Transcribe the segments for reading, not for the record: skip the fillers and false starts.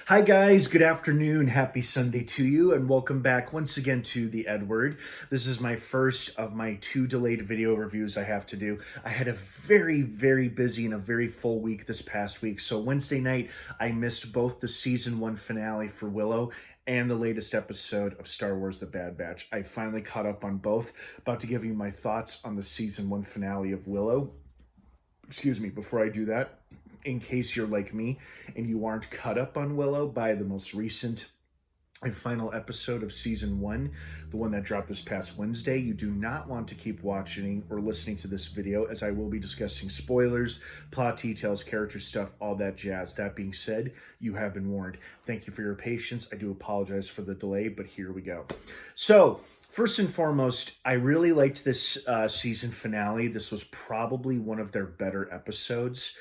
Hi guys, good afternoon, happy Sunday to you, and welcome back once again to the EdWord. This is my first of my 2 delayed video reviews I have to do. I had a very busy and a very full week this past week, so Wednesday night I missed both the Season 1 finale for Willow and the latest episode of Star Wars The Bad Batch. I finally caught up on both. About to give you my thoughts on the Season 1 finale of Willow. Excuse me, before I do that, in case you're like me and you aren't caught up on Willow by the most recent and final episode of Season 1, the one that dropped this past Wednesday, you do not want to keep watching or listening to this video, as I will be discussing spoilers, plot details, character stuff, all that jazz. That being said, you have been warned. Thank you for your patience. I do apologize for the delay, but here we go. So, first and foremost, I really liked this season finale. This was probably one of their better episodes.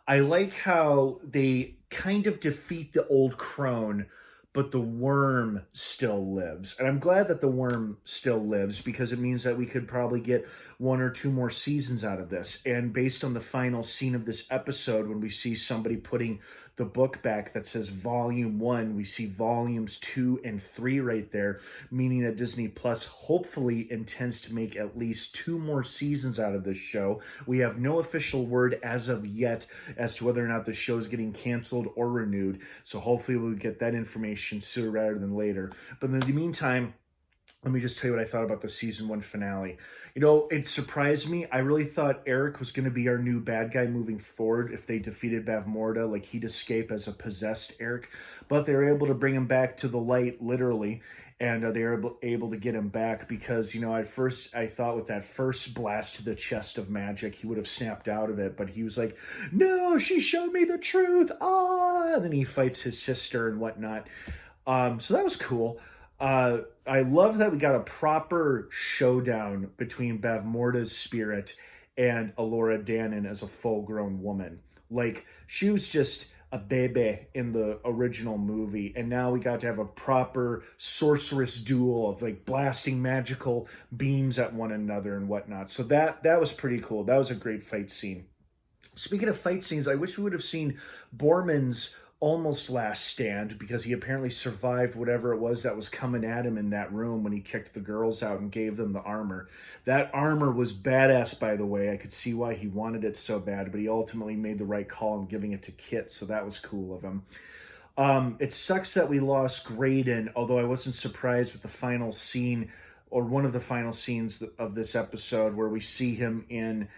I like how they kind of defeat the old crone, but the Wyrm still lives. And I'm glad that the Wyrm still lives, because it means that we could probably get 1 or 2 more seasons out of this. And based on the final scene of this episode, when we see somebody putting the book back that says Volume 1, we see Volumes 2 and 3 right there, meaning that Disney Plus hopefully intends to make at least 2 more seasons out of this show. We have no official word as of yet as to whether or not the show is getting canceled or renewed, so hopefully we'll get that information sooner rather than later. But in the meantime, let me just tell you what I thought about the Season 1 finale. You know, it surprised me. I really thought Eric was going to be our new bad guy moving forward if they defeated Bavmorda, like he'd escape as a possessed Eric. But they were able to bring him back to the light, literally, and they were able to get him back because, you know, at first I thought with that first blast to the chest of magic, he would have snapped out of it. But he was like, no, she showed me the truth. Ah! And then he fights his sister and whatnot. So that was cool. I love that we got a proper showdown between Bavmorda's spirit and Elora Danan as a full-grown woman. Like, she was just a baby in the original movie, and now we got to have a proper sorceress duel of, like, blasting magical beams at one another and whatnot. So that was pretty cool. That was a great fight scene. Speaking of fight scenes, I wish we would have seen Borman's almost last stand, because he apparently survived whatever it was that was coming at him in that room when he kicked the girls out and gave them the armor. That armor was badass, by the way. I could see why he wanted it so bad, but he ultimately made the right call in giving it to Kit, so that was cool of him. It sucks that we lost Graydon, although I wasn't surprised with the final scene, or one of the final scenes of this episode, where we see him in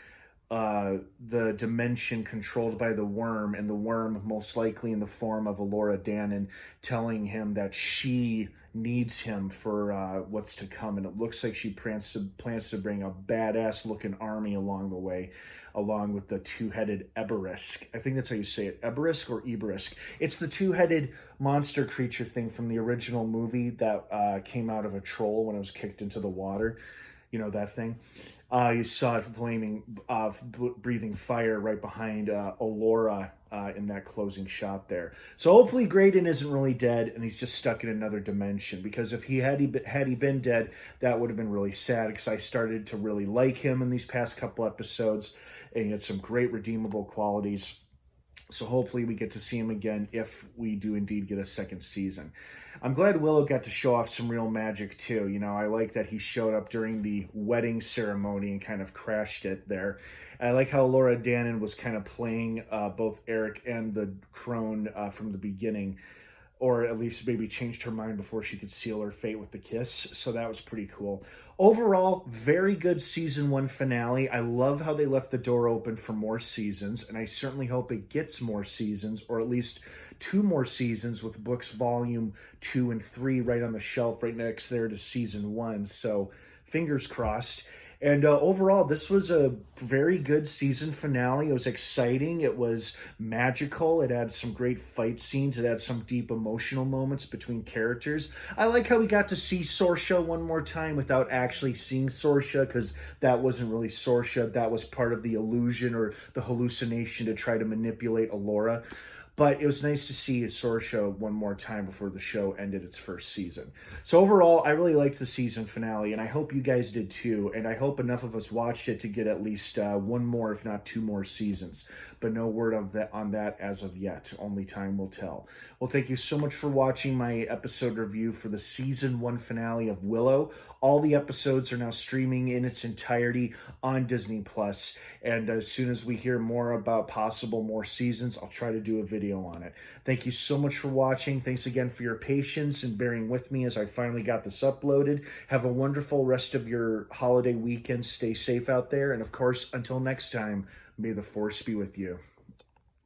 the dimension controlled by the Wyrm, and the Wyrm most likely in the form of Elora Danan telling him that she needs him for what's to come, and it looks like she plans to bring a badass looking army along the way, along with the 2-headed Eberisk. I think that's how you say it, Eberisk or Eberisk. It's the 2-headed monster creature thing from the original movie that came out of a troll when it was kicked into the water. You know, that thing. You saw it breathing fire right behind Elora in that closing shot there. So hopefully Graydon isn't really dead and he's just stuck in another dimension, because if he had been dead, that would have been really sad, because I started to really like him in these past couple episodes, and he had some great redeemable qualities. So hopefully we get to see him again if we do indeed get a second season. I'm glad Willow got to show off some real magic too. You know, I like that he showed up during the wedding ceremony and kind of crashed it there. And I like how Elora Danan was kind of playing both Eric and the crone from the beginning, or at least maybe changed her mind before she could seal her fate with the kiss. So that was pretty cool. Overall, very good Season 1 finale. I love how they left the door open for more seasons, and I certainly hope it gets more seasons, or at least 2 more seasons, with books Volume 2 and 3 right on the shelf right next there to Season 1. So fingers crossed. And overall, this was a very good season finale. It was exciting. It was magical. It had some great fight scenes. It had some deep emotional moments between characters. I like how we got to see Sorsha one more time without actually seeing Sorsha, because that wasn't really Sorsha. That was part of the illusion or the hallucination to try to manipulate Elora. but it was nice to see a Sora show one more time before the show ended its first season. So overall, I really liked the season finale, and I hope you guys did too, and I hope enough of us watched it to get at least one more, if not two more seasons, but no word on that as of yet. Only time will tell. Well, thank you so much for watching my episode review for the season 1 finale of Willow. All the episodes are now streaming in its entirety on Disney+, and as soon as we hear more about possible more seasons, I'll try to do a video on it. Thank you so much for watching. Thanks again for your patience and bearing with me as I finally got this uploaded. Have a wonderful rest of your holiday weekend. Stay safe out there, and of course, until next time, may the Force be with you.